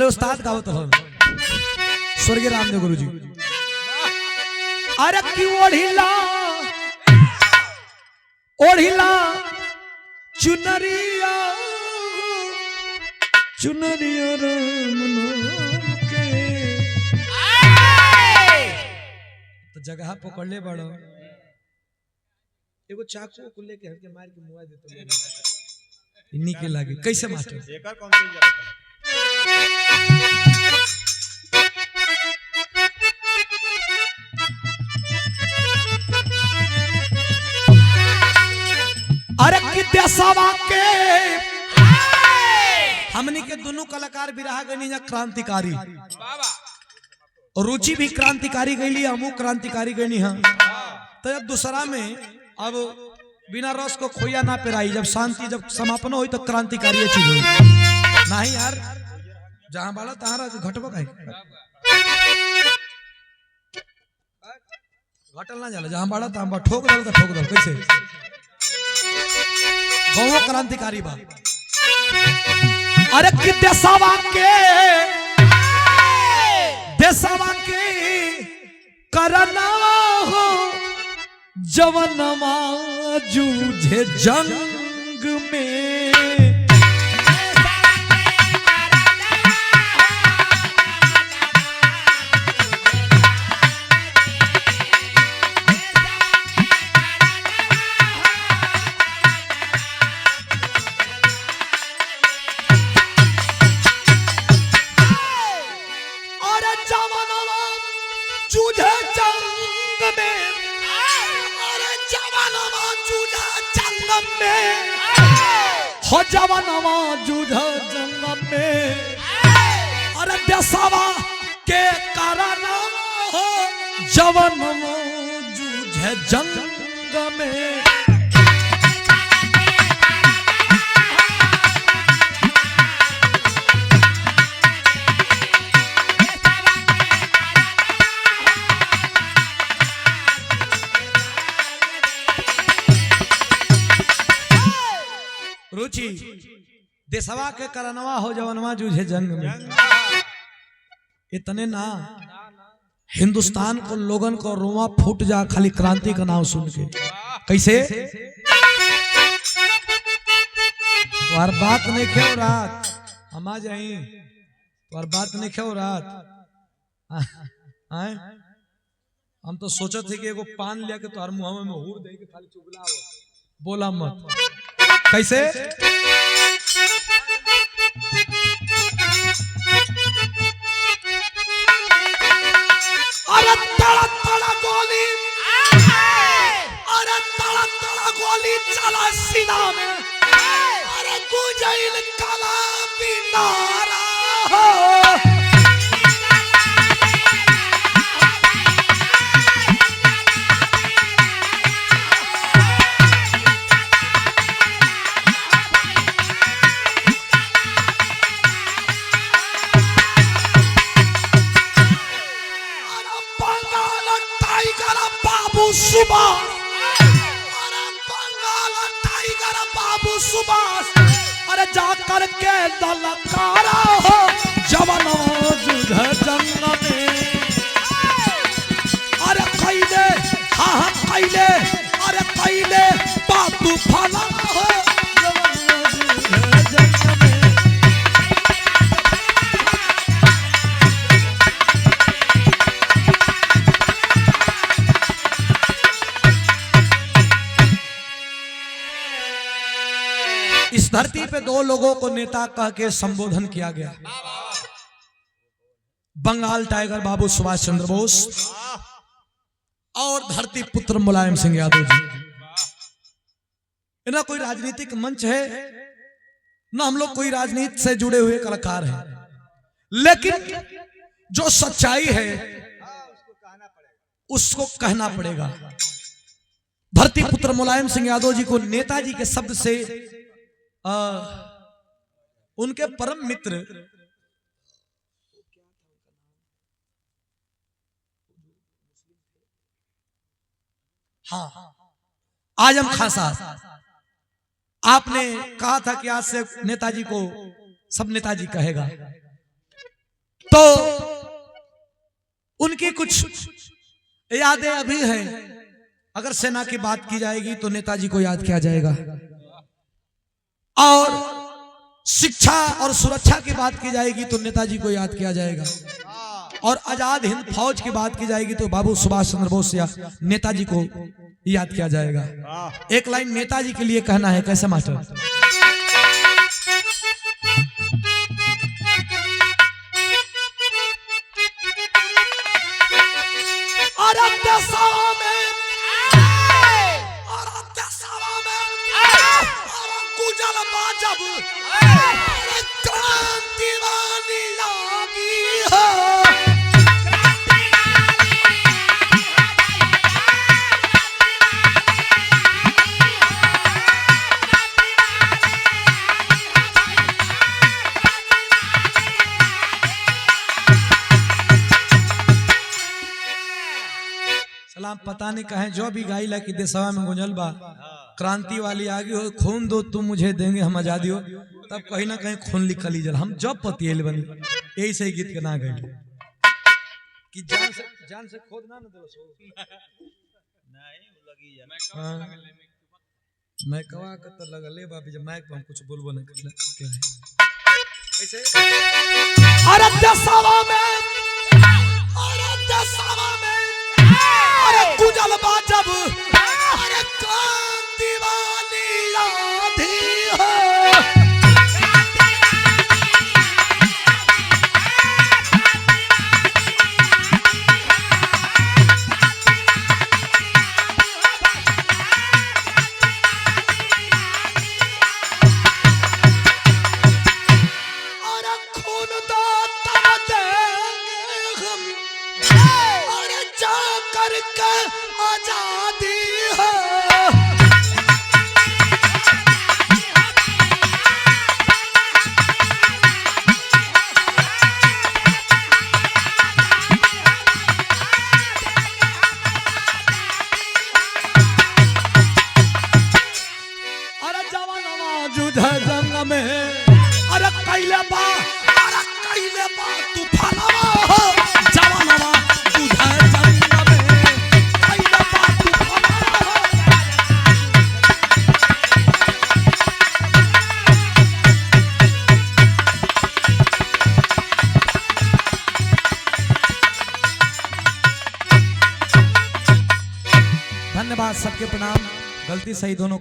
हमारे उस्ताद गावत हन स्वर्गीय रामदेव गुरु जी। अरे की ओढ़िला ओढ़िला चुनरिया चुनरिया राम नाम के। तो जगह पकड़ ले बड़ो एगो चाकू को लेके हट के मार के मुआ देतो इन्हीं के लागे कैसे मास्टर एकर कौन सी जगह अरे कित्या सवा के हमनी के दोनों कलाकार बिरहा गनी या क्रांतिकारी रुचि भी क्रांतिकारी गईली हमू क्रांतिकारी गनी हां। तो जब दूसरा में अब बिना रस को खोया ना पिराई जब शांति जब समापन हो तो क्रांतिकारी चीज हो नहीं यार जहां बाला तहारा घटबो काहे घटल ना जाला जहां बाला तहां ठोक दल तो ठोक दल कैसे गौ क्रांतिकारी बा। अरे कि देशवा के करना हो जवनमा जूझे जंग में। हो जवानवा जूझा जंगम में। अरे देशवा के कारण हो जवानवा जूझे जंग में। रुचि देशवा के करनवा हो जवनवा जूझे जंग में। इतने ना हिंदुस्तान को लोगन को रोमा फूट जा खाली क्रांति का नाम सुन के। कैसे तुम्हार बात नहीं खेव रात हम आ जाई तुम्हार बात नहीं खेव रात आए हम तो सोचत थे कि एगो पान लिया के तुम्हार मुंह में हूर दे के खाली चुगला बोला मत। कैसे अरे तड़ा तड़ा गोली अरे तड़ा तड़ा गोली चला सीना में। अरे गुजैल काला बिनारा हो सुभाष अरे बंगाल टाइगर बाबू सुभाष। अरे जाकर के दलकारा हो जवानों जूझे जंग में। अरे कैले हाँ कैले अरे कैले बातू फला हो जवानों जूझे जंग में। इस धरती पे दो लोगों को नेता कह के संबोधन किया गया। बंगाल टाइगर बाबू सुभाष चंद्र बोस और धरती पुत्र मुलायम सिंह यादव जी। ना कोई राजनीतिक मंच है ना हम लोग कोई राजनीति से जुड़े हुए कलाकार हैं, लेकिन जो सच्चाई है उसको कहना पड़ेगा। धरती पुत्र मुलायम सिंह यादव जी को नेताजी के शब्द से उनके परम मित्र हाँ आजम खान साहब, आपने कहा था कि आज से नेताजी को सब नेताजी कहेगा। तो उनकी कुछ यादें अभी हैं। अगर सेना की बात की जाएगी तो नेताजी को याद किया जाएगा, और शिक्षा और सुरक्षा की बात की जाएगी तो नेताजी को याद किया जाएगा, और आजाद हिंद फौज की बात की जाएगी तो बाबू सुभाष चंद्र बोस या नेताजी को याद किया जाएगा। एक लाइन नेताजी के लिए कहना है, कैसे मास्टर? पता नहीं कहे जो भी गाइला की देशवा में गुंजल बा, क्रांति वाली आगे हो, खून दो तुम मुझे देंगे हम आजादी हो, तब कहीं ना कहीं खून लिखल जल। हम जब पतियल बनी यही से गीत के ना गए कि जान से खोद ना दो मैं कवा के तो लगले बाबी जब माइक पर हम कुछ बोलबो नहीं करला क्या है ऐसे। अरे देशवा में, अरे देशवा में, अरे गुजल बा जब, अरे क्रांति वाली आंधी हो। अरे खून दो तब देंगे हम, अरे जा करके आजादी है। अरे जवानवा जुझे जंग में, अरे कैले बा, अरे कैले बा तूफानवा हो। जवानवा जुझे जंग में, कैले बा तूफानवा हो। धन्यवाद, सबके प्रणाम। गलती सही दोनों